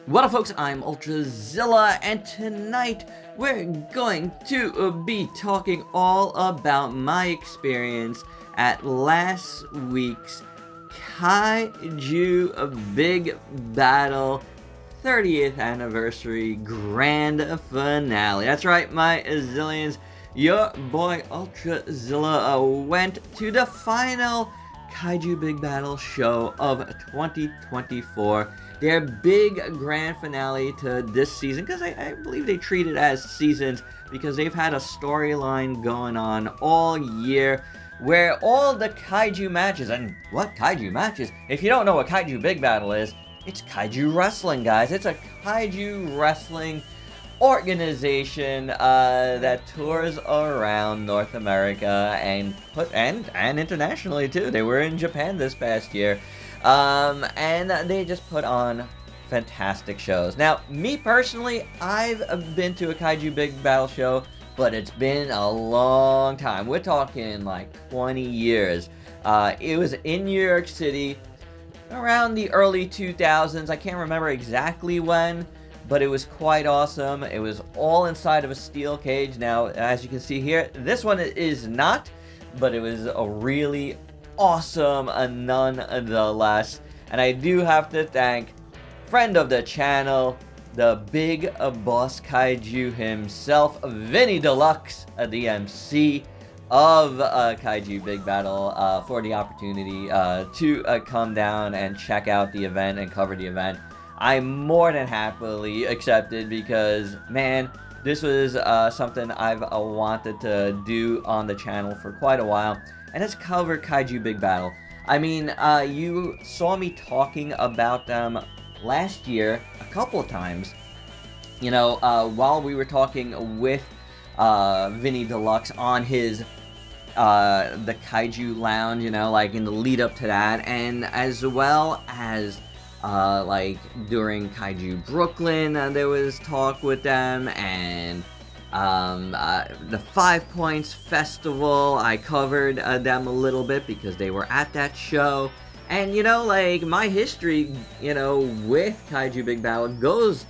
What up, folks? I'm Ultrazilla, and tonight we're going to be talking all about my experience at last week's Kaiju Big Battel 30th anniversary grand finale. That's right, my zillions. Your boy Ultrazilla went to the final Kaiju Big Battel show of 2024. Their big grand finale to this season, because I believe they treat it as seasons because they've had a storyline going on all year where all the kaiju matches, and what kaiju matches? If you don't know what Kaiju Big Battel is, it's kaiju wrestling, guys. It's a kaiju wrestling organization that tours around North America and internationally too. They were in Japan this past year. And they just put on fantastic shows. Now, me personally, I've been to a Kaiju Big Battel show, but it's been a long time. We're talking like 20 years. It was in New York City around the early 2000s. I can't remember exactly when, but it was quite awesome. It was all inside of a steel cage. Now, as you can see here, this one is not, but it was a really awesome nonetheless. And I do have to thank friend of the channel, the big boss kaiju himself, Vinny Deluxe, the MC of Kaiju Big Battel, for the opportunity to come down and check out the event and cover the event. I more than happily accepted because, man, this was something I've wanted to do on the channel for quite a while, and it's covered Kaiju Big Battel. I mean, you saw me talking about them last year a couple of times, you know, while we were talking with Vinny Deluxe on his the Kaiju Lounge, you know, like in the lead up to that, and as well as like during Kaiju Brooklyn, there was talk with them, and the 5 Points Festival, I covered them a little bit because they were at that show. And, you know, like, my history, you know, with Kaiju Big Battel goes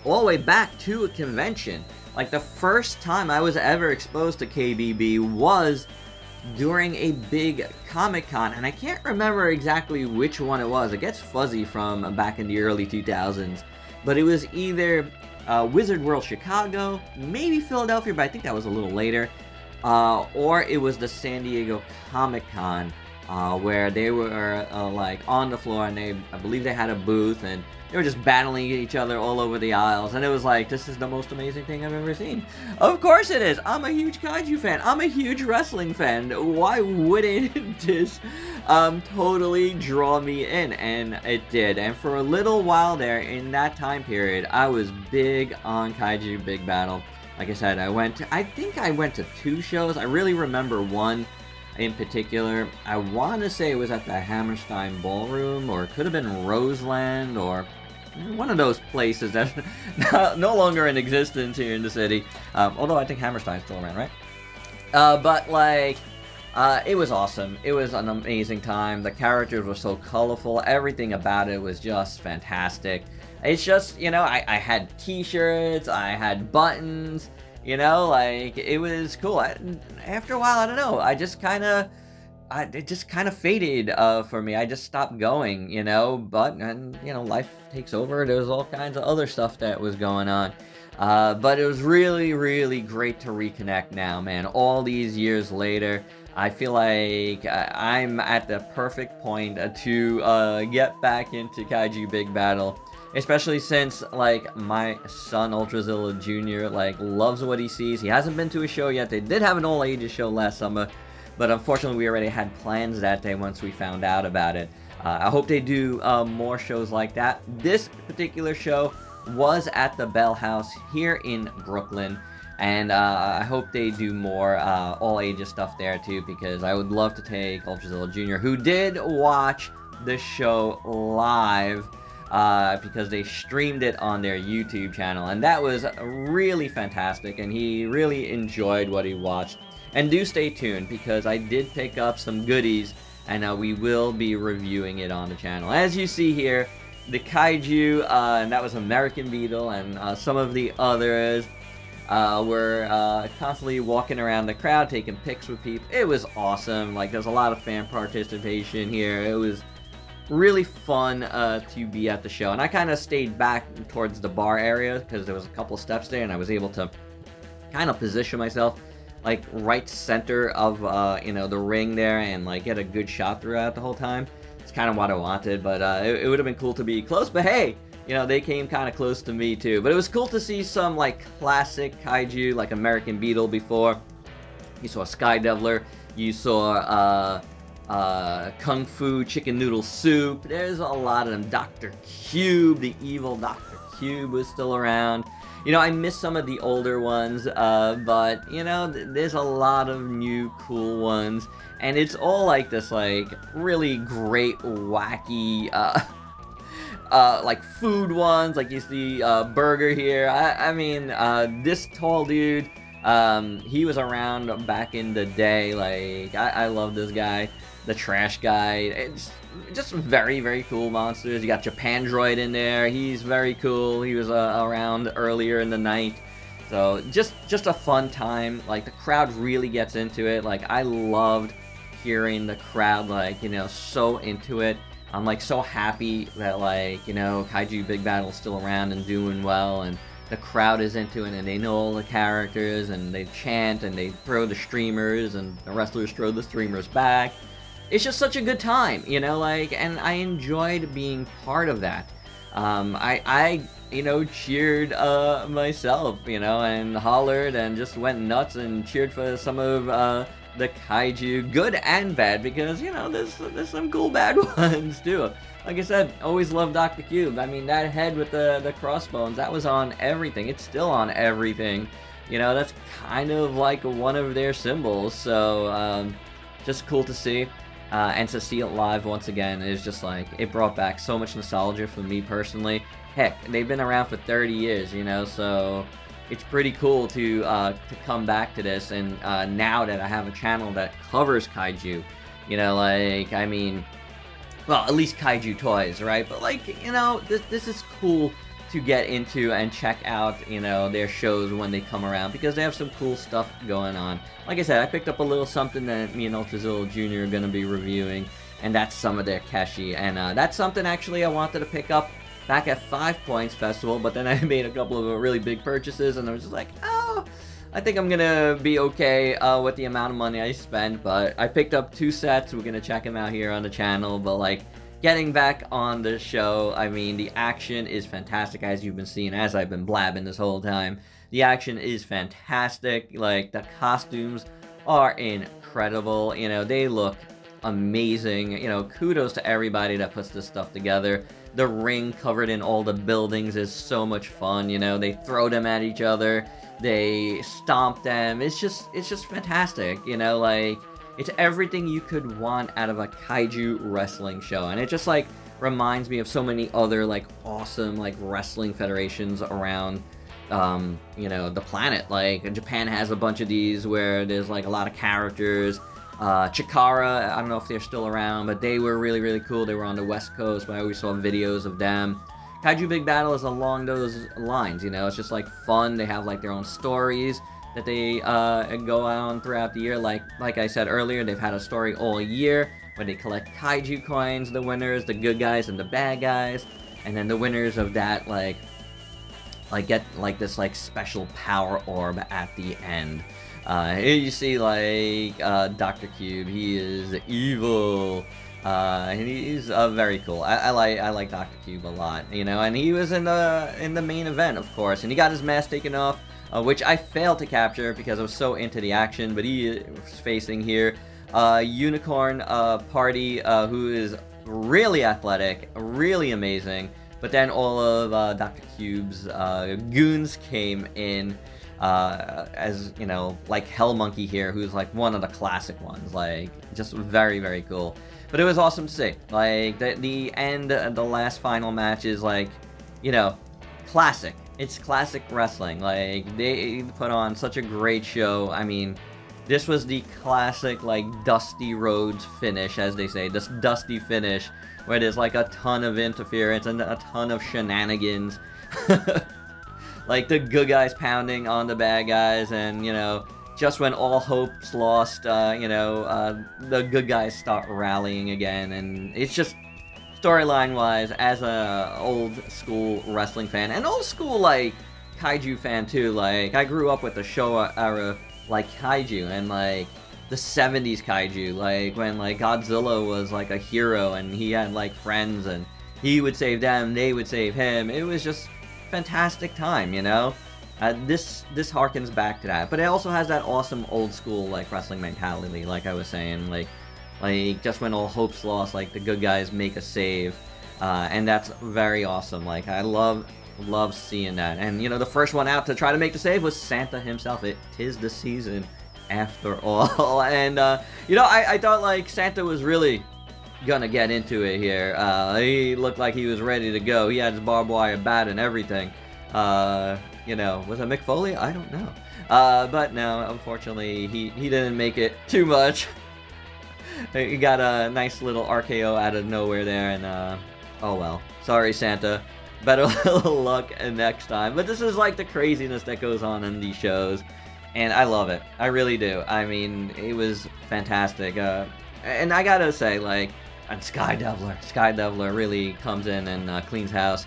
all the way back to a convention. Like, the first time I was ever exposed to KBB was during a big Comic-Con, and I can't remember exactly which one it was. It gets fuzzy from back in the early 2000s, but it was either Wizard World Chicago, maybe Philadelphia, but I think that was a little later, or it was the San Diego Comic-Con, where they were like on the floor, and I believe they had a booth, and they were just battling each other all over the aisles, and it was like, this is the most amazing thing I've ever seen. Of course it is. I'm a huge kaiju fan. I'm a huge wrestling fan. Why wouldn't this totally draw me in? And it did. And for a little while there, in that time period, I was big on Kaiju Big Battel. Like I said, I think I went to 2 shows. I really remember one in particular. I want to say it was at the Hammerstein Ballroom, or it could have been Roseland, or one of those places that's no longer in existence here in the city. Although I think Hammerstein's still around, right? But like, it was awesome. It was an amazing time. The characters were so colorful. Everything about it was just fantastic. It's just, you know, I had t-shirts, I had buttons, you know, like, it was cool. After a while, I don't know, it just kind of faded for me. I just stopped going, you know, and you know, life takes over. There was all kinds of other stuff that was going on. But it was really, really great to reconnect now, man. All these years later, I feel like I'm at the perfect point to get back into Kaiju Big Battel. Especially since, like, my son, Ultrazilla Jr., like, loves what he sees. He hasn't been to a show yet. They did have an all-ages show last summer, but unfortunately we already had plans that day once we found out about it. I hope they do more shows like that. This particular show was at the Bell House here in Brooklyn, and I hope they do more all-ages stuff there too, because I would love to take Ultrazilla Jr., who did watch the show live, because they streamed it on their YouTube channel, and that was really fantastic, and he really enjoyed what he watched. And do stay tuned, because I did pick up some goodies, and we will be reviewing it on the channel. As you see here, the Kaiju, and that was American Beetle, and some of the others were constantly walking around the crowd, taking pics with people. It was awesome. Like, there's a lot of fan participation here. It was really fun to be at the show, and I kind of stayed back towards the bar area because there was a couple steps there, and I was able to kind of position myself like right center of the ring there, and like get a good shot throughout the whole time. It's kind of what I wanted, but it would have been cool to be close. But hey, they came kind of close to me too. But it was cool to see some like classic kaiju, like American Beetle before. You saw Sky Deviler. You saw Kung Fu Chicken Noodle Soup. There's a lot of them. Dr. Cube, the evil Dr. Cube was still around. I missed some of the older ones, but, there's a lot of new cool ones, and it's all like this, like, really great, wacky, like, food ones, like you see, Burger here. I mean, this tall dude, he was around back in the day. Like, I love this guy. The trash guy. It's just very, very cool monsters. You got Japan Droid in there. He's very cool. He was around earlier in the night. So just a fun time. Like, the crowd really gets into it. Like, I loved hearing the crowd, like, so into it. I'm like so happy that, like, Kaiju Big Battel is still around and doing well, and the crowd is into it, and they know all the characters, and they chant, and they throw the streamers, and the wrestlers throw the streamers back. It's just such a good time, like, and I enjoyed being part of that. I cheered myself, and hollered and just went nuts and cheered for some of the kaiju, good and bad, because, there's some cool bad ones too. Like I said, always loved Dr. Cube. I mean, that head with the crossbones, that was on everything. It's still on everything. That's kind of like one of their symbols, so just cool to see. And to see it live once again is just like, it brought back so much nostalgia for me personally. Heck, they've been around for 30 years, so it's pretty cool to come back to this. And now that I have a channel that covers kaiju, like, I mean, well, at least kaiju toys, right? But like, this is cool to get into and check out, their shows when they come around, because they have some cool stuff going on. Like I said, I picked up a little something that me and Ultrazilla Jr. are going to be reviewing, and that's some of their Keshi. And that's something actually I wanted to pick up back at 5 Points Festival, but then I made a couple of really big purchases, and I was just like, oh, I think I'm going to be okay with the amount of money I spent. But I picked up 2 sets. We're going to check them out here on the channel, but like, getting back on the show, I mean, the action is fantastic, as you've been seeing, as I've been blabbing this whole time. The action is fantastic. Like, the costumes are incredible. They look amazing. Kudos to everybody that puts this stuff together. The ring covered in all the buildings is so much fun. They throw them at each other. They stomp them. It's just fantastic. Like, it's everything you could want out of a kaiju wrestling show, and it just like reminds me of so many other like awesome like wrestling federations around the planet. Like, Japan has a bunch of these where there's like a lot of characters. Chikara, I don't know if they're still around, but they were really, really cool. They were on the West Coast, but I always saw videos of them. Kaiju Big Battel is along those lines, it's just like fun. They have like their own stories that they go on throughout the year. Like I said earlier, they've had a story all year where they collect kaiju coins, the winners, the good guys and the bad guys, and then the winners of that like get like this like special power orb at the end. Here you see like Dr. Cube. He is evil. And he's very cool. I like Dr. Cube a lot, and he was in the main event, of course, and he got his mask taken off, which I failed to capture because I was so into the action. But he was facing here Unicorn Party, who is really athletic, really amazing. But then all of Dr. Cube's goons came in, as, like Hell Monkey here, who's like one of the classic ones, like just very, very cool. But it was awesome to see. Like, the end, the last final match is like, classic. It's classic wrestling. Like, they put on such a great show. I mean, This was the classic, like, Dusty Rhodes finish, as they say. This dusty finish, where there's, like, a ton of interference and a ton of shenanigans. Like, the good guys pounding on the bad guys, and, you know, just when all hope's lost, the good guys start rallying again, and it's just, storyline-wise, as a old-school wrestling fan, and old-school, like, Kaiju fan, too. Like, I grew up with the Showa era, like, Kaiju, and, like, the 70s Kaiju, like, when, like, Godzilla was, like, a hero, and he had, like, friends, and he would save them, they would save him. It was just fantastic time, you know? This harkens back to that, but it also has that awesome old-school, like, wrestling mentality, like I was saying, like, just when all hope's lost, like, the good guys make a save, and that's very awesome. Like, I love seeing that. And, you know, the first one out to try to make the save was Santa himself. Tis the season, after all. And, you know, I thought, like, Santa was really gonna get into it here. He looked like he was ready to go. He had his barbed wire bat and everything. You know, was it Mick Foley? I don't know. But no, unfortunately, he didn't make it too much. He got a nice little RKO out of nowhere there, and, oh well. Sorry, Santa. Better luck next time. But this is like the craziness that goes on in these shows, and I love it. I really do. I mean, it was fantastic. And I gotta say, like, and Sky Devler really comes in and cleans house.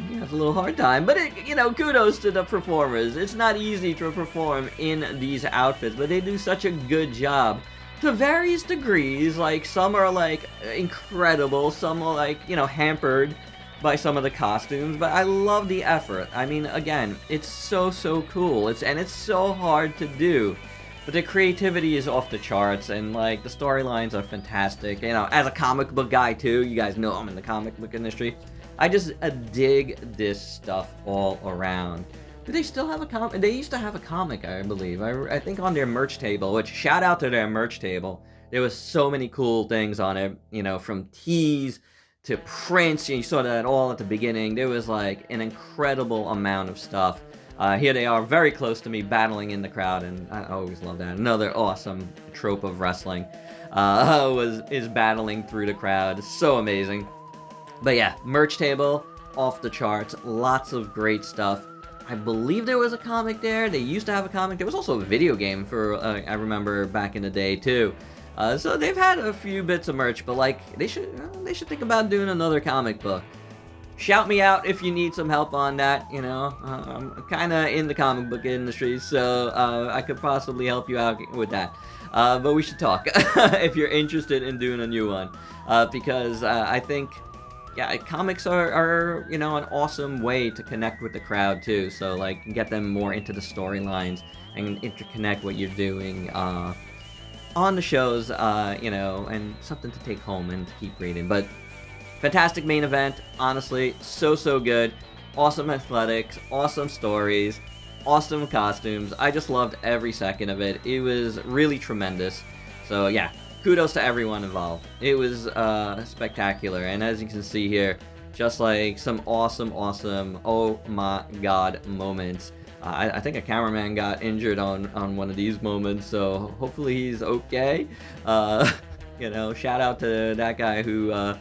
He has a little hard time, but you know, kudos to the performers. It's not easy to perform in these outfits, but they do such a good job. To various degrees, like, some are, like, incredible, some are, like, you know, hampered by some of the costumes, but I love the effort. I mean, again, it's so cool. It's so hard to do, but the creativity is off the charts, and, like, the storylines are fantastic. You know, as a comic book guy too, you guys know I'm in the comic book industry. I just dig this stuff all around. Do they still have a comic? They used to have a comic, I believe. I think on their merch table, which, shout out to their merch table. There was so many cool things on it, you know, from tees to prints. You saw that all at the beginning. There was, like, an incredible amount of stuff. Here they are, very close to me, battling in the crowd, and I always love that. Another awesome trope of wrestling is battling through the crowd. So amazing. But yeah, merch table, off the charts. Lots of great stuff. I believe there was a comic there. They used to have a comic. There was also a video game for, I remember back in the day too. So they've had a few bits of merch, but, like, they should think about doing another comic book. Shout me out if you need some help on that, you know. I'm kind of in the comic book industry, so I could possibly help you out with that. But we should talk if you're interested in doing a new one, because I think, yeah, comics are, you know, an awesome way to connect with the crowd too. So, like, get them more into the storylines and interconnect what you're doing on the shows, you know, and something to take home and to keep reading. But fantastic main event, honestly, so good. Awesome athletics, awesome stories, awesome costumes. I just loved every second of it. It was really tremendous. So yeah, kudos to everyone involved. It was spectacular, and as you can see here, just like some awesome, oh my god moments. I think a cameraman got injured on one of these moments, so hopefully he's okay. You know, shout out to that guy who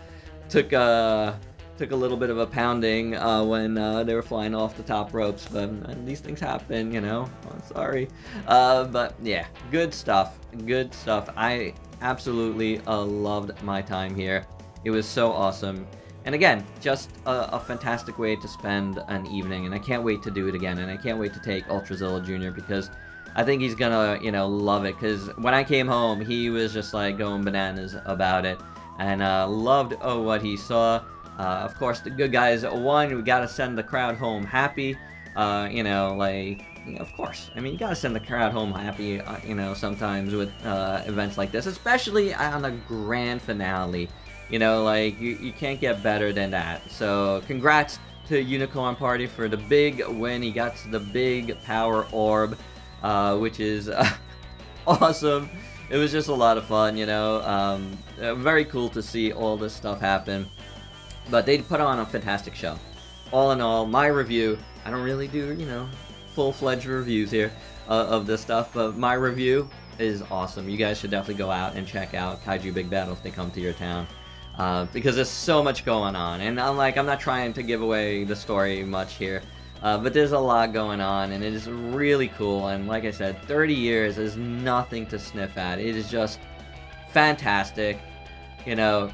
took a little bit of a pounding when they were flying off the top ropes, but these things happen, you know. I'm sorry. But yeah, good stuff. I absolutely loved my time here. It was so awesome. And again, just a fantastic way to spend an evening, and I can't wait to do it again, and I can't wait to take Ultrazilla Jr. because I think he's gonna, you know, love it, because when I came home, he was just, like, going bananas about it, and loved what he saw. Of course, the good guys won. We gotta send the crowd home happy. You know, like, of course. I mean, you gotta send the crowd home happy, you know, sometimes with events like this, especially on a grand finale. You know, like, you can't get better than that. So, congrats to Unicorn Party for the big win. He got the big power orb, which is awesome. It was just a lot of fun, you know. Very cool to see all this stuff happen. But they put on a fantastic show. All in all, my review, I don't really do, you know, full-fledged reviews here of this stuff, but my review, is awesome. You guys should definitely go out and check out Kaiju Big Battel if they come to your town. Because there's so much going on, and I'm not trying to give away the story much here, but there's a lot going on, and it is really cool, and like I said, 30 years is nothing to sniff at. It is just fantastic. You know,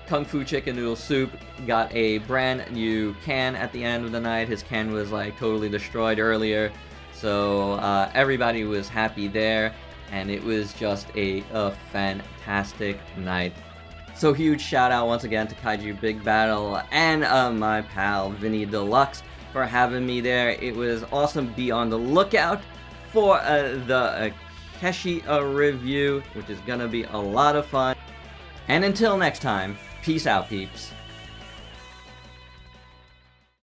Kung Fu Chicken Noodle Soup got a brand new can at the end of the night. His can was like totally destroyed earlier, so everybody was happy there, and it was just a fantastic night. So huge shout out once again to Kaiju Big Battel and my pal Vinny Deluxe for having me there. It was awesome. Be on the lookout for the Keshi review, which is gonna be a lot of fun. And until next time, peace out, peeps.